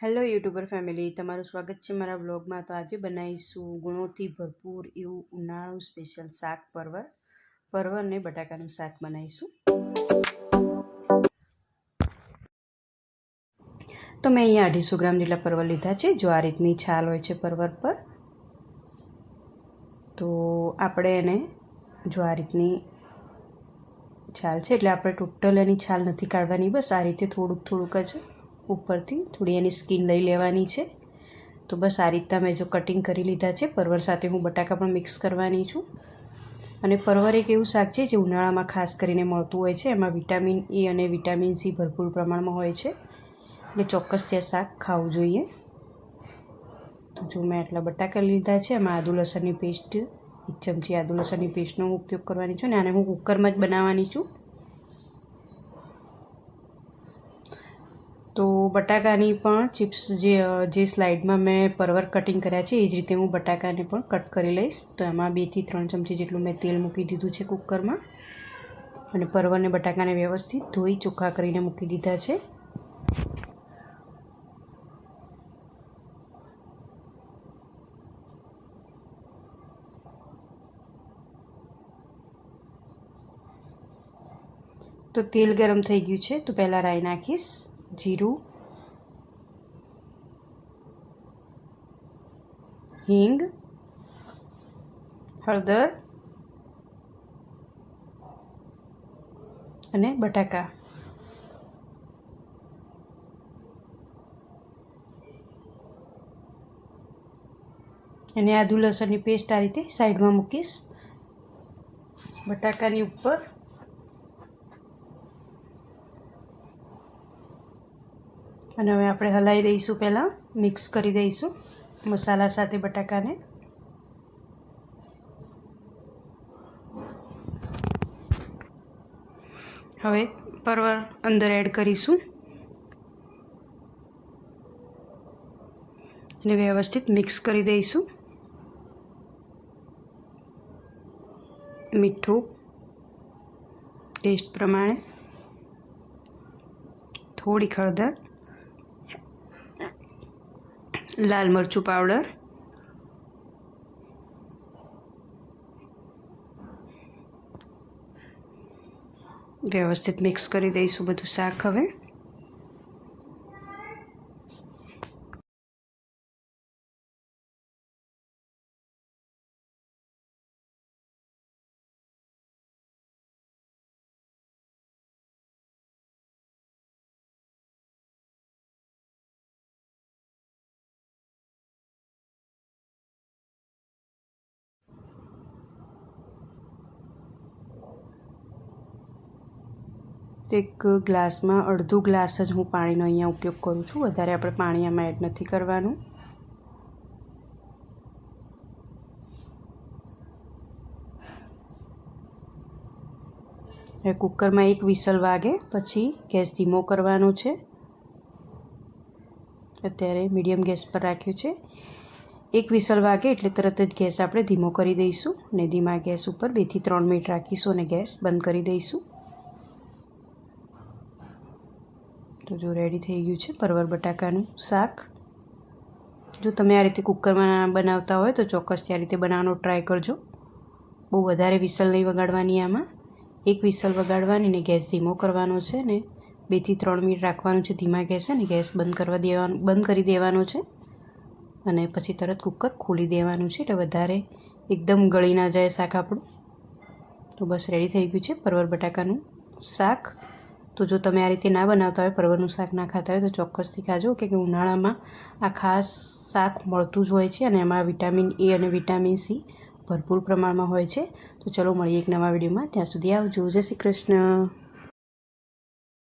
Hello YouTuber family, તમારું સ્વાગત છે મારા બ્લોગમાં। તો આજે બનાવીશું ગુણોથી ભરપૂર એવું ઉનાળુ સ્પેશિયલ શાક પરવર ને બટાકાનું શાક બનાવીશું। તો મેં અહીંયા 250 ગ્રામ જેટલા પરવર લીધા છે। જો આ રીતની છાલ હોય છે પરવર પર, તો આપણે એને જો આ રીતની છાલ છે એટલે આપણે ટોટલ એની છાલ નથી કાઢવાની, બસ આ રીતે થોડુંક જ ઉપરથી થોડી એની સ્કિન લઈ લેવાની છે। તો બસ આ રીતના મેં જો કટિંગ કરી લીધા છે। પરવર સાથે હું બટાકા પણ મિક્સ કરવાની છું। અને પરવર એક એવું શાક છે જે ઉનાળામાં ખાસ કરીને મળતું હોય છે। એમાં વિટામિન એ અને વિટામિન સી ભરપૂર પ્રમાણમાં હોય છે, એટલે ચોક્કસ તે શાક ખાવું જોઈએ। તો જો મેં આટલા બટાકા લીધા છે, એમાં આદુ લસણની પેસ્ટ 1 ચમચી આદુ લસણની પેસ્ટનો ઉપયોગ કરવાની છું, અને આને હું કુકરમાં જ બનાવવાની છું। તો બટાકાની પણ ચિપ્સ જે સ્લાઇડમાં મેં પરવર કટિંગ કર્યા છે એ જ રીતે હું બટાકાને પણ કટ કરી લઈશ। તો એમાં 2 થી 3 ચમચી જેટલું મેં તેલ મૂકી દીધું છે કુકરમાં, અને પરવરને બટાકાને વ્યવસ્થિત ધોઈ ચોખ્ખા કરીને મૂકી દીધા છે। તો તેલ ગરમ થઈ ગયું છે, તો પહેલાં રાઈ નાખીશ, જીરું, હિંગ, હળદર અને બટાકા। અને આદુ લસણની પેસ્ટ આ રીતે સાઈડમાં મૂકીશ બટાકાની ઉપર। અને હવે આપણે હલાવી દઈશું, પહેલાં મિક્સ કરી દઈશું મસાલા સાથે બટાકાને। હવે પરવર અંદર એડ કરીશું અને વ્યવસ્થિત મિક્સ કરી દઈશું। મીઠું ટેસ્ટ પ્રમાણે, થોડી હળદર, લાલ મરચું પાવડર, વ્યવસ્થિત મિક્સ કરી દઈશું બધું શાક। હવે એક ગ્લાસમાં અડધો ગ્લાસ જ હું પાણીનો અહીંયા ઉપયોગ કરું છું, વધારે આપણે પાણી આમાં એડ નથી કરવાનું। હવે કુકરમાં 1 વિસલ વાગે પછી ગેસ ધીમો કરવાનો છે। અત્યારે મીડિયમ ગેસ પર રાખ્યું છે। 1 વિસલ વાગે એટલે તરત જ ગેસ આપણે ધીમો કરી દઈશું, અને ધીમા ગેસ ઉપર 2 થી 3 મિનિટ રાખીશું અને ગેસ બંધ કરી દઈશું। તો જો રેડી થઈ ગયું છે પરવર બટાકાનું શાક। જો તમે આ રીતે કુકરમાં બનાવતા હોય તો ચોક્કસ આ રીતે બનાવવાનો ટ્રાય કરજો। બહુ વધારે વિસલ નહીં વગાડવાની આમાં, 1 વિસલ વગાડવાની ને ગેસ ધીમો કરવાનો છે, ને 2 થી 3 મિનિટ રાખવાનું છે ધીમા ગેસે, ને ગેસ બંધ કરી દેવાનો છે, અને પછી તરત કુકર ખોલી દેવાનું છે, એટલે વધારે એકદમ ગળી ના જાય શાક આપણું। તો બસ રેડી થઈ ગયું છે પરવર બટાકાનું શાક। તો જો તમે આ રીતે ના બનાવતા હોય, પરવરનું શાક ના ખાતા હોય, તો ચોક્કસથી ખાજો, કે ઉનાળામાં આ ખાસ શાક મળતું જ હોય છે, અને એમાં વિટામિન એ અને વિટામિન સી ભરપૂર પ્રમાણમાં હોય છે। તો ચલો મળીએ એક નવા વિડીયોમાં, ત્યાં સુધી આવજો, જય શ્રી કૃષ્ણ।